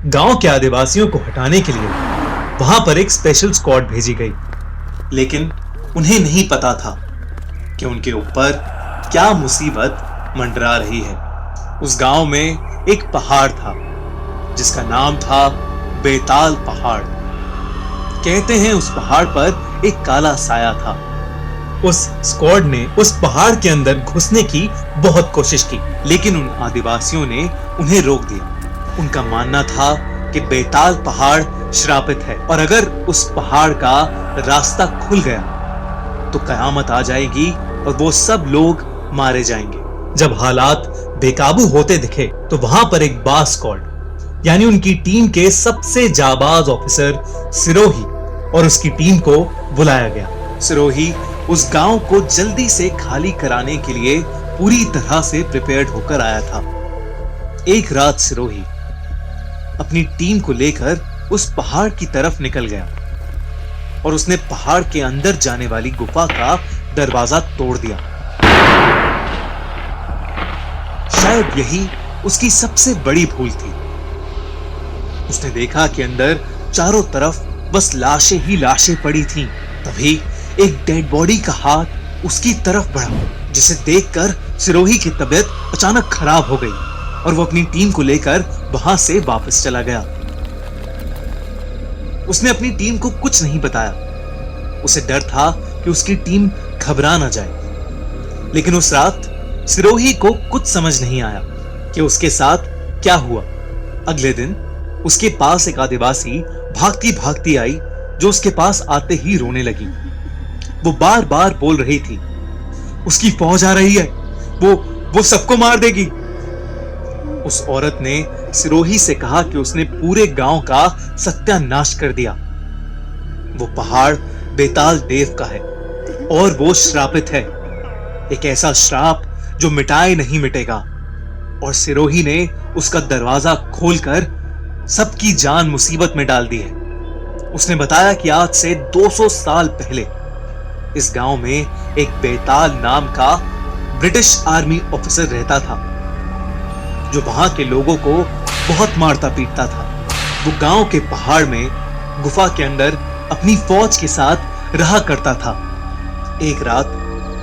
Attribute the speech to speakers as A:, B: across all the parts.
A: गांव के आदिवासियों को हटाने के लिए वहां पर एक स्पेशल स्क्वाड भेजी गई। लेकिन उन्हें नहीं पता था कि उनके ऊपर क्या मुसीबत मंडरा रही है। उस गांव में एक पहाड़ था जिसका नाम था बेताल पहाड़। कहते हैं उस पहाड़ पर एक काला साया था। उस स्क्वाड ने उस पहाड़ के अंदर घुसने की बहुत कोशिश की, लेकिन उन आदिवासियों ने उन्हें रोक दिया। उनका मानना था कि बेताल पहाड़ श्रापित है और अगर उस पहाड़ का रास्ता खुल गया तो कयामत आ जाएगी और वो सब लोग मारे जाएंगे। जब हालात बेकाबू होते दिखे तो वहां पर एक बास स्क्वाड यानी उनकी टीम के सबसे जाबाज ऑफिसर सिरोही और उसकी टीम को बुलाया गया। सिरोही उस गांव को जल्दी से खाली कराने के लिए पूरी तरह से प्रिपेयर्ड होकर आया था। एक रात सिरोही अपनी टीम को लेकर उस पहाड़ की तरफ निकल गया और उसने पहाड़ के अंदर जाने वाली गुफा का दरवाजा तोड़ दिया। शायद यही उसकी सबसे बड़ी भूल थी। उसने देखा कि अंदर चारों तरफ बस लाशें ही लाशें पड़ी थीं। तभी एक डेड बॉडी का हाथ उसकी तरफ बढ़ा, जिसे देखकर सिरोही की तबीयत अचानक खराब हो गई और वो अपनी टीम को लेकर वहां से वापस चला गया। उसने अपनी टीम को कुछ नहीं बताया। उसे डर था कि उसकी टीम घबरा ना जाए। लेकिन उस रात सिरोही को कुछ समझ नहीं आया कि उसके साथ क्या हुआ। अगले दिन उसके पास एक आदिवासी भागती भागती आई, जो उसके पास आते ही रोने लगी। वो बार बार बोल रही थी, उसकी फौज आ रही है, वो सबको मार देगी। उस औरत ने सिरोही से कहा कि उसने पूरे गांव का सत्यानाश कर दिया। वो पहाड़ बेताल देव का है और वो श्रापित है, एक ऐसा श्राप जो मिटाए नहीं मिटेगा। और सिरोही ने उसका दरवाजा खोलकर सबकी जान मुसीबत में डाल दी है। उसने बताया कि आज से 200 साल पहले इस गांव में एक बेताल नाम का ब्रिटिश आर्मी ऑफिसर रहता था, जो वहां के लोगों को बहुत मारता पीटता था। वो गांव के पहाड़ में गुफा के अंदर अपनी फौज के साथ रहा करता था। एक रात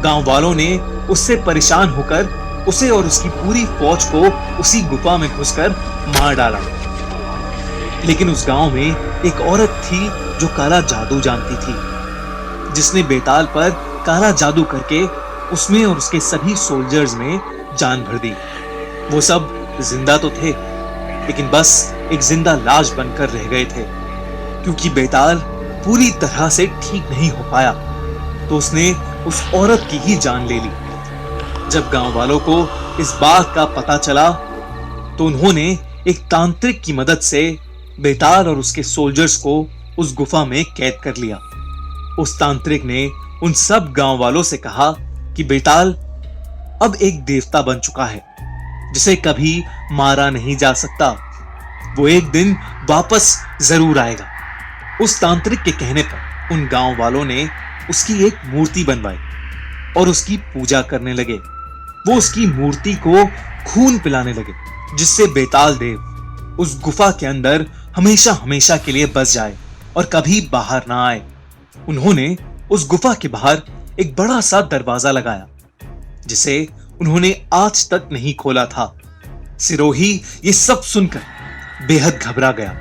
A: गांव वालों ने उससे परेशान होकर उसे और उसकी पूरी फौज को उसी गुफा में घुसकर मार डाला। लेकिन उस गांव में एक औरत थी जो काला जादू जानती थी, जिसने बेताल पर काला जादू करके उसमें और उसके सभी सोल्जर्स में जान भर दी। वो सब जिंदा तो थे, लेकिन बस एक जिंदा लाश बनकर रह गए थे। क्योंकि बेताल पूरी तरह से ठीक नहीं हो पाया, तो उसने उस औरत की ही जान ले ली। जब गांव वालों को इस बात का पता चला, तो उन्होंने एक तांत्रिक की मदद से बेताल और उसके सोल्जर्स को उस गुफा में कैद कर लिया। उस तांत्रिक ने उन सब गांव वालों से कहा कि बेताल अब एक देवता बन चुका है, जिसे कभी मारा नहीं जा सकता। वो एक दिन वापस जरूर आएगा। उस तांत्रिक के कहने पर उन गांव वालों ने उसकी एक मूर्ति बनवाई और उसकी पूजा करने लगे। वो उसकी मूर्ति को खून पिलाने लगे, जिससे बेताल देव उस गुफा के अंदर हमेशा हमेशा के लिए बस जाए और कभी बाहर ना आए। उन्होंने उस गुफा के बाहर एक बड़ा सा दरवाजा लगाया, जिसे उन्होंने आज तक नहीं खोला था। सिरोही ये सब सुनकर बेहद घबरा गया